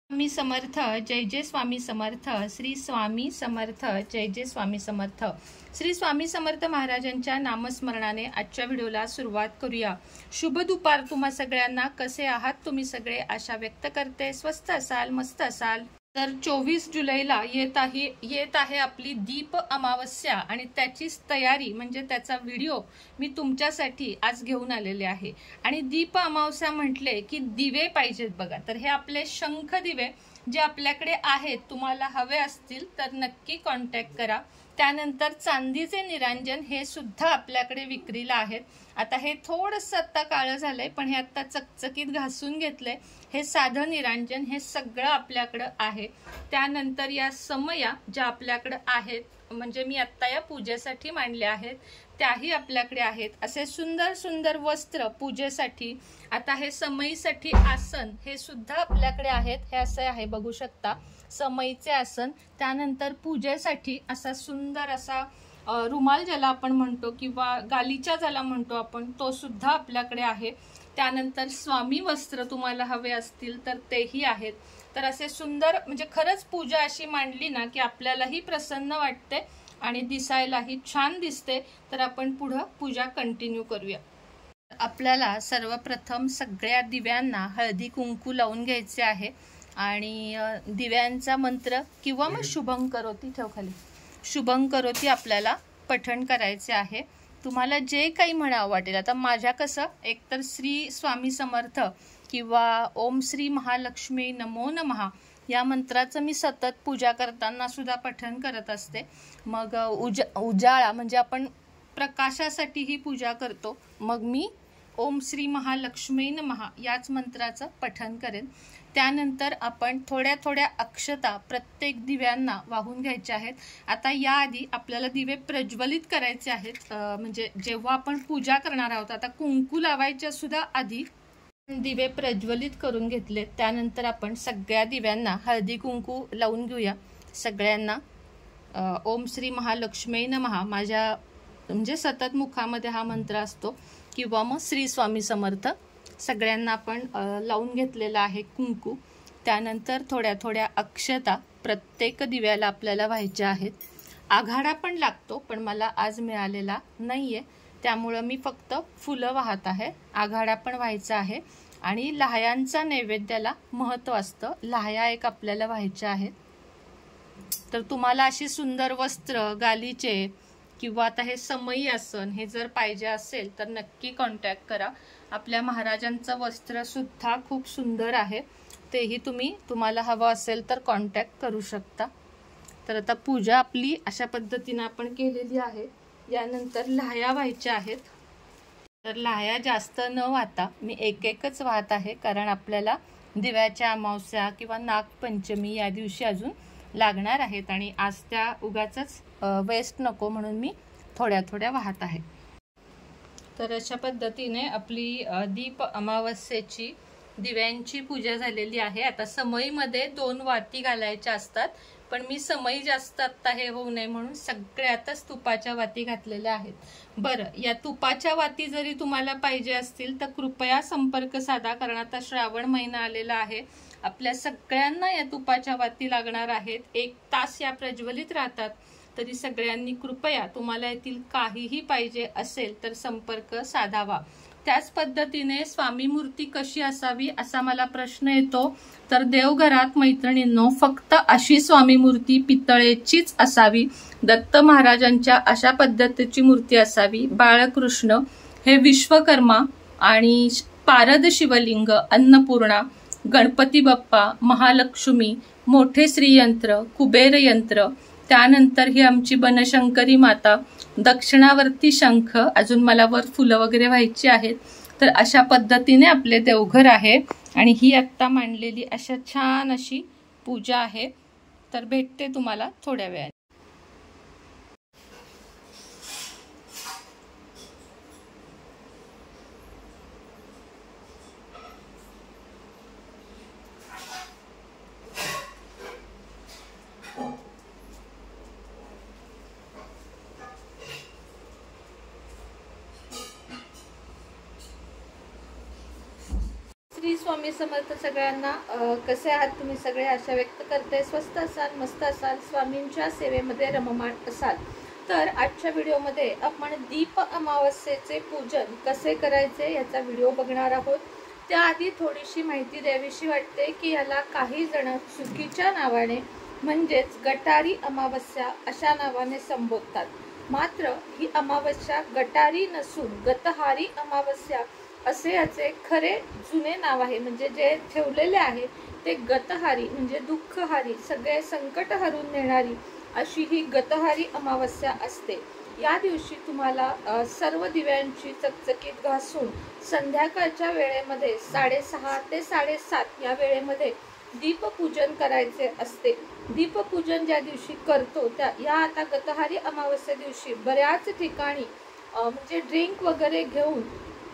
स्वामी समर्थ, जय जय स्वामी समर्थ, श्री स्वामी समर्थ, जय जय स्वामी समर्थ। श्री स्वामी समर्थ महाराजांच्या नामस्मरणाने आजच्या व्हिडिओला सुरुवात करूया। शुभ दुपार तुम्हा सगळ्यांना। कसे आहात तुम्ही सगळे? आशा व्यक्त करते स्वस्त असाल, मस्त असाल। तर 24 जुलैला येत आहे आपली दीप अमावस्या आणि त्याचीच तयारी म्हणजे त्याचा व्हिडिओ मी तुमच्यासाठी आज घेऊन आलेले आहे। आणि दीप अमावस्या म्हटले की दिवे पाहिजेत बघा। तर हे आपले शंख दिवे जे आपल्याकडे आहेत, तुम्हाला हवे असतील तर नक्की कॉन्टॅक्ट करा। त्यानंतर चांदीचे निरांजन हे सुद्धा आपल्याकडे विक्रीला आहेत। आता हे थोडंसं आता काळं झालंय, पण हे आता चकचकीत घासून घेतलंय। हे साधं निरांजन हे सगळं आपल्याकडे आहे। त्यानंतर या समया ज्या आपल्याकडे आहेत, म्हणजे मी आता या पूजेसाठी मांडल्या आहेत, त्याही आपल्याकडे आहेत। असे सुंदर सुंदर वस्त्र पूजेसाठी। आता हे समईसाठी आसन हे सुद्धा आपल्याकडे आहेत। हे असे आहे, बघू शकता, समईचे आसन। त्यानंतर पूजेसाठी असा सुंदर असा रुमाल ज्याला आपण म्हणतो किंवा गालिचा ज्याला म्हणतो आपण, तो सुद्धा आपल्याकडे आहे। त्यानंतर स्वामी वस्त्र तुम्हाला हवे असतील तर तेही आहेत। तर असे सुंदर, म्हणजे खरंच पूजा अशी मांडली ना की आपल्यालाही प्रसन्न वाटते आणि दिसायलाही छान दिसते। तर आपण पुढे पूजा कंटिन्यू करूया। आपल्याला सर्वप्रथम सगळ्या दिव्यांना हळदी कुंकू लावून घ्यायचे आहे आणि दिव्यांचा मंत्र किंवा मग शुभं करोती, ठेव खाली, शुभं करोती आपल्याला पठण करायचे आहे। तुम्हाला जे काही म्हणावं वाटेल। आता माझ्या कसं एकतर श्री स्वामी समर्थ किंवा ओम श्री महालक्ष्मी नमो नमः या मंत्राचं मी सतत पूजा करताना सुद्धा पठण करत असते। मग उजाळा म्हणजे आपण प्रकाशासाठी ही पूजा करतो, मग मी ओम श्री महालक्ष्मी नमः याच मंत्राचं पठण करेन। त्यानंतर आपण थोड्या थोड्या अक्षता प्रत्येक दिव्यांना वाहून घ्यायच्या आहेत। आता याआधी आपल्याला दिवे प्रज्वलित करायचे आहेत, म्हणजे जेव्हा आपण पूजा करणार आहोत। आता कुंकू लावायच्या सुद्धा आधी दिवे प्रज्वलित करून घेतले। त्यानंतर आपण सगळ्या दिव्यांना हळदी कुंकू लावून घेऊया सगळ्यांना। ओम श्री महालक्ष्मी नमः माझ्या म्हणजे सतत मुखामध्ये हा मंत्र असतो, किंवा मग श्री स्वामी समर्थ सगळ्यांना आपण लावून घेतलेला आहे कुंकू। त्यानंतर थोड्या थोड्या अक्षता प्रत्येक दिव्याला आपल्याला व्हायच्या आहेत। आघाडा पण लागतो, पण मला आज मिळालेला नाहीये, त्यामुळे मी फक्त फुलं वाहत आहे। आघाडा पण व्हायचा आहे आणि लहायांचा नैवेद्याला महत्त्व असतं। लहाया एक आपल्याला व्हायच्या आहेत। तर तुम्हाला अशी सुंदर वस्त्र, गालीचे किंवा आता हे समई आसन हे जर पाहिजे असेल तर नक्की कॉन्टॅक्ट करा। आपल्या महाराजांचं वस्त्र सुद्धा खूप सुंदर आहे, तेही तुम्हाला हवं असेल तर कॉन्टॅक्ट करू शकता। तर आता पूजा आपली अशा पद्धतीने आपण केलेली आहे। यानंतर लाह्या व्हायच्या आहेत। तर लाह्या जास्त न वाहता मी एकच वाहत आहे, कारण आपल्याला दिव्याच्या अमावस्या किंवा नागपंचमी या दिवशी अजून लागणार आहेत आणि आज त्या उगाचच वेस्ट नको म्हणून मी थोड्या थोड्या वाहत आहे। तर अशा पद्धतीने आपली दीप अमावस्येची दिव्यांची पूजा झालेली आहे। आता समईमध्ये 2 वाती घालायच्या असतात, पण मी समई जास्त आत्ता हे होऊ नये म्हणून सगळ्यातच तुपाच्या वाती घातलेल्या आहेत। बरं, या तुपाच्या वाती जरी तुम्हाला पाहिजे असतील तर कृपया संपर्क साधा, कारण आता श्रावण महिना आलेला आहे। आपल्या सगळ्यांना या तुपाच्या वाती लागणार आहेत। 1 तास या प्रज्वलित राहतात। तरी सगळ्यांनी कृपया, तुम्हाला येथील काहीही पाहिजे असेल तर संपर्क साधावा। त्याच पद्धतीने स्वामी मूर्ती कशी असावी असा मला प्रश्न येतो। तर देवघरात मैत्रिणींनो, फक्त अशी स्वामी मूर्ती पितळेचीच असावी। दत्त महाराजांच्या अशा पद्धतीची मूर्ती असावी। बाळकृष्ण हे विश्वकर्मा आणि पारद शिवलिंग, अन्नपूर्णा, गणपती बाप्पा, महालक्ष्मी, मोठे श्रीयंत्र, कुबेर यंत्र, त्यानंतर ही आमची बनशंकरी माता, दक्षिणावर्ती शंख, अजून मला वर फुलं वगैरे व्हायची आहेत। तर अशा पद्धतीने आपले देवघर आहे आणि ही आत्ता मांडलेली अशा छान अशी पूजा आहे। तर भेटते तुम्हाला थोड्या वेळाने। स्वामी समर्थ सगळ्यांना. कसे आहात तुम्ही सगळे? आशा व्यक्त करते स्वस्त असाल, मस्त असाल, स्वामींच्या सेवेमध्ये रममाण असाल. तर आजच्या व्हिडिओमध्ये आपण दीप अमावस्येचे पूजन कसे करायचे याचा व्हिडिओ बघणार आहोत. त्याआधी थोडीशी माहिती द्यावीशी वाटते की याला काही जण चुकीच्या नावाने म्हणजेच गटारी अमावस्या अशा नावाने संबोधतात. मात्र ही अमावस्या गटारी नसून गतहारी अमावस्या असे याचे खरे जुने नाव आहे. म्हणजे जे ठेवलेले आहे ते गतहारी म्हणजे दुःखहारी, सगळे संकट हरून नेणारी अशी ही गतहारी अमावस्या असते. या दिवशी तुम्हाला सर्व दिव्यांची चकचकीत घासून संध्याकाळच्या वेळेमध्ये 6:30 ते 7:30 या वेळेमध्ये दीपपूजन करायचे असते. दीपपूजन ज्या दिवशी करतो या आता गतहारी अमावस्या दिवशी बऱ्याच ठिकाणी म्हणजे ड्रिंक वगैरे घेऊन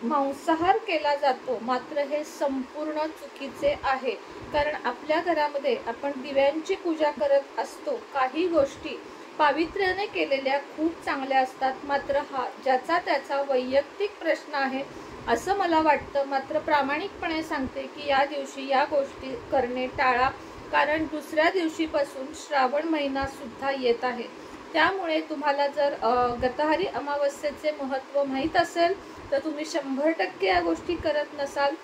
मांसाहार केला जातो. मात्र हे संपूर्ण चुकीचे आहे. कारण आपल्या घरामध्ये आपण दिव्यांची पूजा करत असतो. काही गोष्टी पावित्र्याने केलेल्या खूप चांगल्या असतात. मात्र हा ज्याचा त्याचा वैयक्तिक प्रश्न आहे असं मला वाटतं. मात्र प्रामाणिकपणे सांगते की या दिवशी या गोष्टी करणे टाळा. कारण दुसऱ्या दिवशीपासून श्रावण महिना सुद्धा येत आहे. त्यामुळे तुम्हाला जर गतहारी अमावस्येचे महत्त्व माहीत असेल तर तुम्ही 100% या गोष्टी करत नसाल.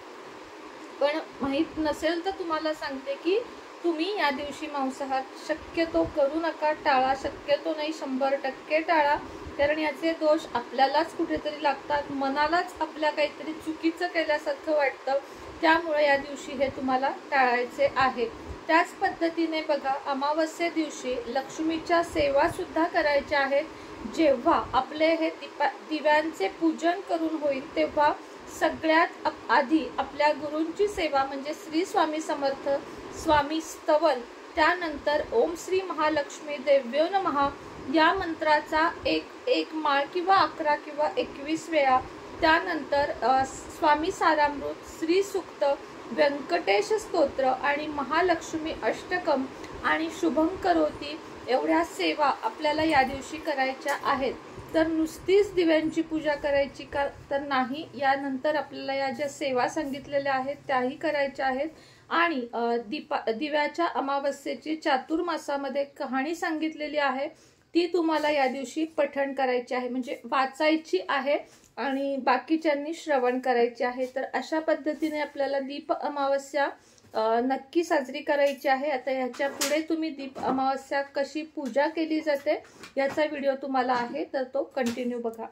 पण माहीत नसेल तर तुम्हाला सांगते की तुम्ही या दिवशी मांसाहार शक्यतो करू नका, टाळा. शक्यतो नाही 100% टाळा. कारण याचे दोष आपल्यालाच कुठेतरी लागतात, मनालाच आपल्या काहीतरी चुकीचं केल्यासारखं वाटतं. त्यामुळे या दिवशी हे तुम्हाला टाळायचे आहे. त्याच पद्धतीने बघा, अमावस्ये दिवशी लक्ष्मीच्या सेवा सुद्धा करायच्या आहेत. जेव्हा आपले हे दिव्यांचे पूजन करून होईल तेव्हा सगळ्यात आधी आपल्या गुरूंची सेवा म्हणजे श्री स्वामी समर्थ, स्वामी स्तवन, त्यानंतर ओम श्री महालक्ष्मी देव्यो नमः या मंत्राचा एक माळ किंवा 11 किंवा 21 वेळा, त्यानंतर स्वामी सारामृत, श्री सूक्त, व्यंकटेश स्तोत्र आणि महालक्ष्मी अष्टकम आणि शुभं करोती एवढ्या सेवा आपल्याला या दिवशी करायच्या आहेत. तर नुसतीच दिव्यांची पूजा करायची का तर नाही, यानंतर आपल्याला या ज्या सेवा सांगितलेल्या आहेत त्याही करायच्या आहेत. आणि दिव्याच्या अमावस्येची चातुर्मासामध्ये कहाणी सांगितलेली आहे ती तुम्हाला या दिवशी पठण करायची आहे, म्हणजे वाचायची आहे आणि बाकीच्यांनी श्रवण करायचे आहे. तर अशा पद्धतीने आपल्याला दीप अमावस्या नक्की साजरी करायची आहे. आता ह्याच्या पुढे तुम्ही दीप अमावस्या कशी पूजा केली जाते याचा व्हिडिओ तुम्हाला आहे तर तो कंटिन्यू बघा.